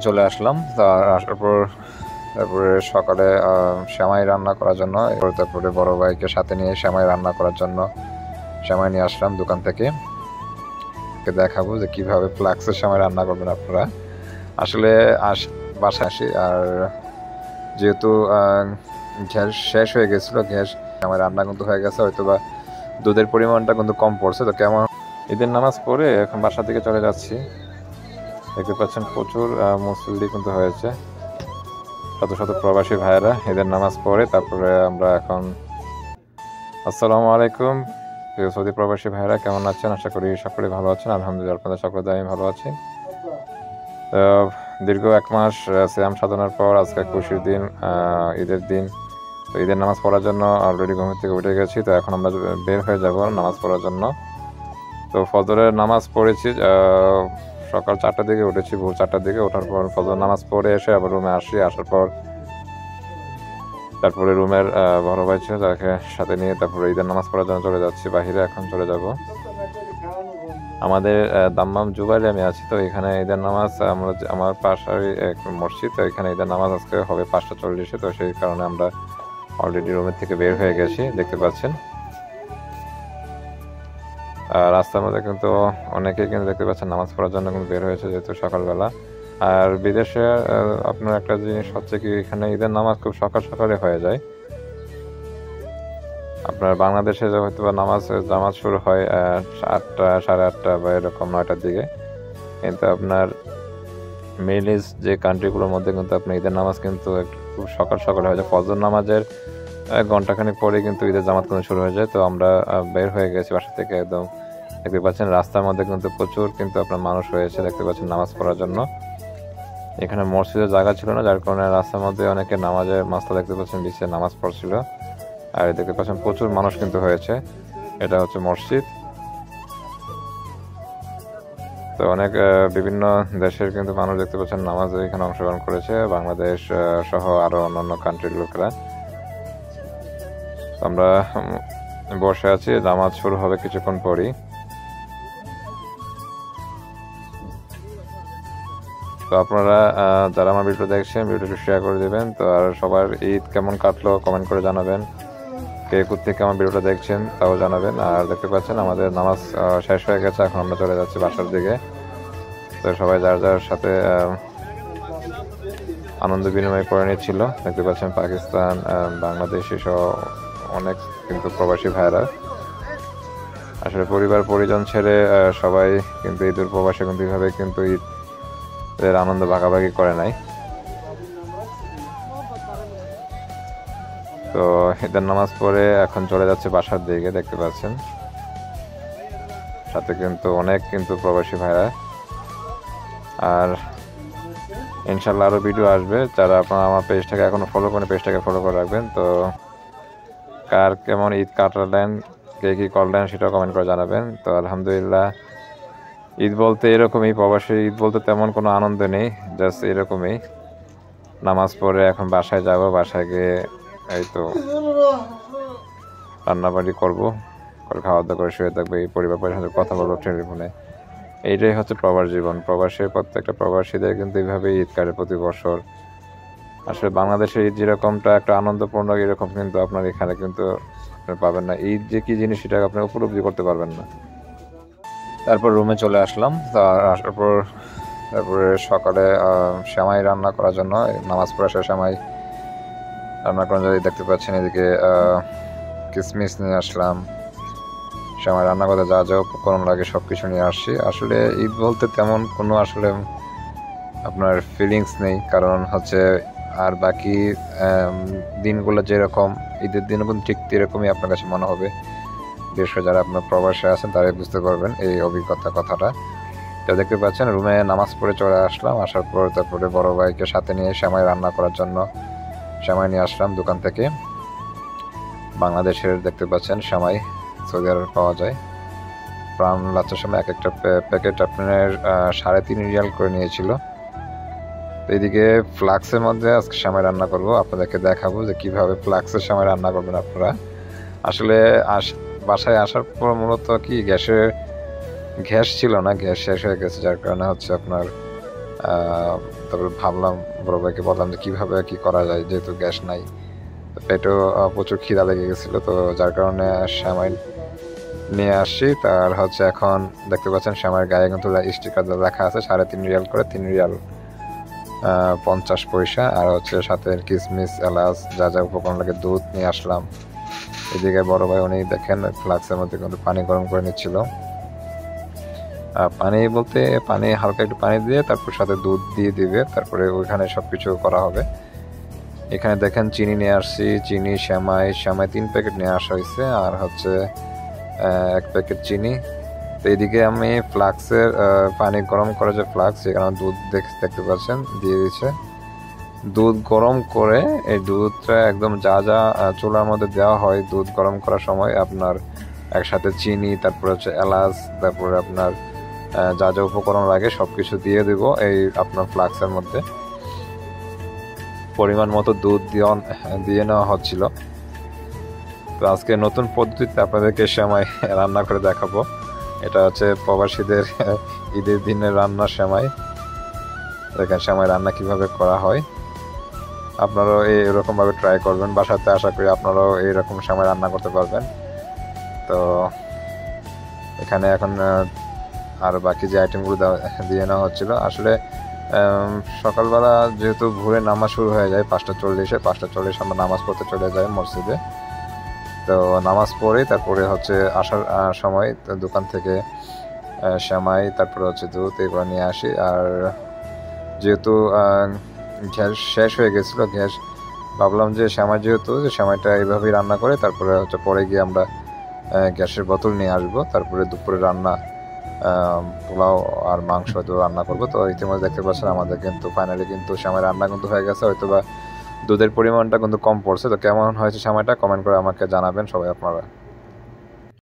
চলে আসলাম। আসার পর তারপরে সকালে সেমাই রান্না করার জন্য, তারপরে বড় ভাইকে সাথে নিয়ে সেমাই রান্না করার জন্য সেমাই নিয়ে আসলাম দোকান থেকে। দেখাবো যে কিভাবে ফ্লাক্সের সেমাই রান্না করবেন আপনারা। আসলে বাসায় আসি, আর যেহেতু গ্যাস শেষ হয়ে গেছিলো, গ্যাস সেমাই রান্না কিন্তু হয়ে গেছে, হয়তো বা দুধের পরিমাণটা কিন্তু কম পড়ছে। তো কেমন ঈদের নামাজ পড়ে এখন বাসা থেকে চলে যাচ্ছি। দেখতে পাচ্ছেন প্রচুর মুসল্লি কিন্তু হয়েছে, শত শত প্রবাসী ভাইয়েরা ঈদের নামাজ পড়ে। তারপরে আমরা এখন আসসালামু আলাইকুম প্রিয় সৌদি প্রবাসী ভাইয়েরা, কেমন আছেন? আশা করি সকলে ভালো আছেন। আলহামদুলিল্লাহ, আপনাদের সকলে আমি ভালো আছি। তো দীর্ঘ 1 মাস সিয়াম সাধনার পর আজকে খুশির দিন, ঈদের দিন। তো ঈদের নামাজ পড়ার জন্য অলরেডি ঘুম থেকে উঠে গেছি। তো এখন আমরা বের হয়ে যাব নামাজ পড়ার জন্য। তো ফজরের নামাজ পড়েছি সকাল 4টার দিকে উঠেছি, ভোর 4টার দিকে ওঠার পর ফজর নামাজ পড়ে এসে আবার রুমে আসি। আসার পর তারপরে রুমের বড় ভাই ছিল, তাকে সাথে নিয়ে তারপরে ঈদের নামাজ পড়ার জন্য চলে যাচ্ছি বাহিরে। এখন চলে যাব আমাদের দাম্মাম জুবাইলে আমি আছি। তো এখানে ঈদের নামাজ আমার পাশের এক মসজিদ, তো এখানে ঈদের নামাজ আজকে হবে 5:40-এ। তো সেই কারণে আমরা অলরেডি রুমের থেকে বের হয়ে গেছি, দেখতে পাচ্ছেন। রাস্তার মধ্যে কিন্তু অনেকেই কিন্তু দেখতে পাচ্ছেন নামাজ পড়ার জন্য কিন্তু বের হয়েছে, যেহেতু সকালবেলা। আর বিদেশে আপনার একটা জিনিস হচ্ছে কি, এখানে ঈদের নামাজ খুব সকালে হয়ে যায়। আপনার বাংলাদেশে হয়তো বা জামাত শুরু হয় 8টা, 8:30 বা এরকম 9টার দিকে, কিন্তু আপনার মিডল ইস্ট যে কান্ট্রিগুলোর মধ্যে কিন্তু আপনার ঈদের নামাজ কিন্তু খুব সকালে হয়ে যায়। ফজর নামাজের ঘন্টাখানেক পরে কিন্তু ঈদের জামাত কিন্তু শুরু হয়ে যায়। তো আমরা বের হয়ে গেছি বাসা থেকে একদম। দেখতে পাচ্ছেন রাস্তার মধ্যে কিন্তু প্রচুর কিন্তু আপনার মানুষ হয়েছে, দেখতে পাচ্ছেন নামাজ পড়ার জন্য। এখানে মসজিদের জায়গা ছিল না, যার কারণে রাস্তার মধ্যে অনেকে নামাজের মাস্তা দেখতে পাচ্ছেন বিছিয়ে নামাজ পড়ছিল। আর দেখতে পাচ্ছেন প্রচুর মানুষ কিন্তু হয়েছে। এটা হচ্ছে মসজিদ। তো অনেক বিভিন্ন দেশের কিন্তু মানুষ দেখতে পাচ্ছেন নামাজে এখানে অংশগ্রহণ করেছে, বাংলাদেশ সহ আরো অন্যান্য কান্ট্রির লোকেরা। আমরা বসে আছি, নামাজ শুরু হবে কিছুক্ষণ পরই। তো আপনারা যারা আমার ভিডিও দেখছেন, ভিডিওটি শেয়ার করে দেবেন। তো আর সবার ঈদ কেমন কাটলো কমেন্ট করে জানাবেন। কে কোথেকে আমার ভিডিওটা দেখছেন তাও জানাবেন। আর দেখতে পাচ্ছেন আমাদের নামাজ শেষ হয়ে গেছে, এখন আমরা চলে যাচ্ছি বাসার দিকে। তো সবাই যার যার সাথে আনন্দ বিনিময় করে নিচ্ছিল। দেখতে পাচ্ছেন পাকিস্তান, বাংলাদেশি সহ অনেক কিন্তু প্রবাসী ভাইরা। আসলে পরিবার পরিজন ছেড়ে সবাই কিন্তু ঈদের প্রবাসে কিন্তু এইভাবে কিন্তু ঈদের আনন্দ ভাগাভাগি করে নাই। তো ঈদের নামাজ পড়ে এখন চলে যাচ্ছে বাসার দিকে, দেখতে পাচ্ছেন সাথে কিন্তু অনেক কিন্তু প্রবাসী ভাইরা। আর ইনশাল্লাহ আরো ভিডিও আসবে। যারা আপনারা আমার পেজটাকে এখনো ফলো করেন, পেজটাকে ফলো করে রাখবেন। তো কার কেমন ঈদ কাটালেন, কে কি করলেন সেটাও কমেন্ট করে জানাবেন। তো আলহামদুলিল্লাহ, ঈদ বলতে এরকমই, প্রবাসী ঈদ বলতে তেমন কোনো আনন্দ নেই, জাস্ট এরকমই। নামাজ পড়ে এখন বাসায় যাব, বাসায় গিয়ে এই তো রান্নাবাড়ি করবো, করে খাওয়া দাওয়া করে শুয়ে থাকবো, এই পরিবারের সাথে কথা বলবো টেলিফোনে। এইটাই হচ্ছে প্রবাস জীবন। প্রবাসের প্রত্যেকটা প্রবাসীদের কিন্তু এইভাবে ঈদ কাটে প্রতি বছর। আসলে বাংলাদেশের ঈদ যেরকমটা একটা আনন্দপূর্ণ, এরকম কিন্তু আপনার এখানে কিন্তু পাবেন না। ঈদ যে কি জিনিস সেটা আপনি উপলব্ধি করতে পারবেন না। তারপর রুমে চলে আসলাম। আসার পর তারপরে সকালে সেমাই রান্না করার জন্য, নামাজ পড়া শেষে সেমাই রান্না করার জন্য দেখতে পাচ্ছেন এদিকে কিশমিশ নিয়ে আসলাম। সেমাই রান্না করতে যা যা উপকরণ লাগে সব কিছু নিয়ে আসছি। আসলে ঈদ বলতে তেমন কোনো আসলে আপনার ফিলিংস নেই, কারণ হচ্ছে আর বাকি দিনগুলো যেরকম, ঈদের দিনও কিন্তু ঠিক এরকমই আপনার কাছে মনে হবে। বিশেষ করে যারা আপনার প্রবাসে আছেন তারাই বুঝতে পারবেন এই কথাটা। তো দেখতে পাচ্ছেন রুমে নামাজ পড়ে চলে আসলাম। আসার পর তারপরে বড় ভাইকে সাথে নিয়ে সেমাই রান্না করার জন্য সেমাই নিয়ে আসলাম দোকান থেকে। বাংলাদেশের দেখতে পাচ্ছেন সেমাই সৌদি আরবে পাওয়া যায়। প্রাণ লাচ্ছার সময় এক একটা প্যাকেট আপনার 3.5 রিয়াল করে নিয়েছিল। এইদিকে ফ্লাক্সের মধ্যে আজকে সেমাই রান্না করব, আপনাদেরকে দেখাবো যে কিভাবে ফ্লাক্সের সেমাই রান্না করবেন আপনারা। আসলে বাসায় আসার পর মূলত কি গ্যাস ছিল না, গ্যাস শেষ হয়ে গেছে, যার কারণে হচ্ছে আপনার তারপরে ভাবলাম, বড় ভাইকে বললাম যে কীভাবে কী করা যায়, যেহেতু গ্যাস নাই। তো পেটেও প্রচুর খিদা লেগে গেছিলো, তো যার কারণে সেমাই নিয়ে আসছি। তার হচ্ছে এখন দেখতে পাচ্ছেন সেমাইয়ের গায়ে কিন্তু স্টিকার লেখা আছে 3.5 রিয়াল করে, 3 রিয়াল 50 পয়সা। আর হচ্ছে সাথে কিশমিশ, এলাচ, যা যা উপকরণ লাগে, দুধ নিয়ে আসলাম। এদিকে বড় ভাই উনি দেখেন ফ্লাক্সের মধ্যে কিন্তু পানি গরম করে নিচ্ছিল। পানি বলতে পানি হালকা একটু পানি দিয়ে তারপর সাথে দুধ দিয়ে দিবে, তারপরে ওইখানে সব কিছু করা হবে। এখানে দেখেন চিনি নিয়ে আসছি, চিনি, সেমাই 3 প্যাকেট নিয়ে আসা হয়েছে, আর হচ্ছে 1 প্যাকেট চিনি। তো এইদিকে আমি ফ্লাক্সের পানি গরম করে যে ফ্লাক্স, এখানে দুধ দেখতে পাচ্ছেন দিয়ে দিচ্ছে। দুধ গরম করে এই দুধটা একদম যা যা চুলার মধ্যে দেওয়া হয় দুধ গরম করার সময়, আপনার একসাথে চিনি, তারপরে হচ্ছে এলাচ, তারপরে আপনার যা যা উপকরণ লাগে সব কিছু দিয়ে দিব এই আপনার ফ্লাক্সের মধ্যে। পরিমাণ মতো দুধ দিয়ে নেওয়া হচ্ছিল। তো আজকে নতুন পদ্ধতিতে আপনাদেরকে সেমাই রান্না করে দেখাবো। এটা হচ্ছে প্রবাসীদের ঈদের দিনের রান্নার সেমাই। দেখেন সেমাই রান্না কিভাবে করা হয়। আপনারাও এরকমভাবে ট্রাই করবেন বাসাতে, আশা করি আপনারাও এইরকম সেমাই রান্না করতে পারবেন। তো এখানে এখন আর বাকি যে আইটেমগুলো দিয়ে নেওয়া হচ্ছিল, আসলে সকালবেলা যেহেতু ভোরে নামাজ শুরু হয়ে যায় 5:40, 5:40 আমরা নামাজ পড়তে চলে যাই মসজিদে। তো নামাজ পড়ে তারপরে হচ্ছে আসার সময় দোকান থেকে সেমাই, তারপরে হচ্ছে দুধ, এগুলো নিয়ে আসি। আর যেহেতু গ্যাস শেষ হয়ে গেছিলো, গ্যাস ভাবলাম যে সেমাই যেহেতু সেমাইটা এইভাবেই রান্না করে তারপরে হচ্ছে পরে গিয়ে আমরা গ্যাসের বোতল নিয়ে আসবো, তারপরে দুপুরে রান্না পোলাও আর মাংস রান্না করবো। তো ইতিমধ্যে দেখতে পাচ্ছেন আমাদের কিন্তু ফাইনালি কিন্তু সেমাই রান্না কিন্তু হয়ে গেছে। হয়তো বা দুধের পরিমাণটা কিন্তু কম পড়ছে। তো কেমন হয়েছে সেমাইটা কমেন্ট করে আমাকে জানাবেন সবাই আপনারা।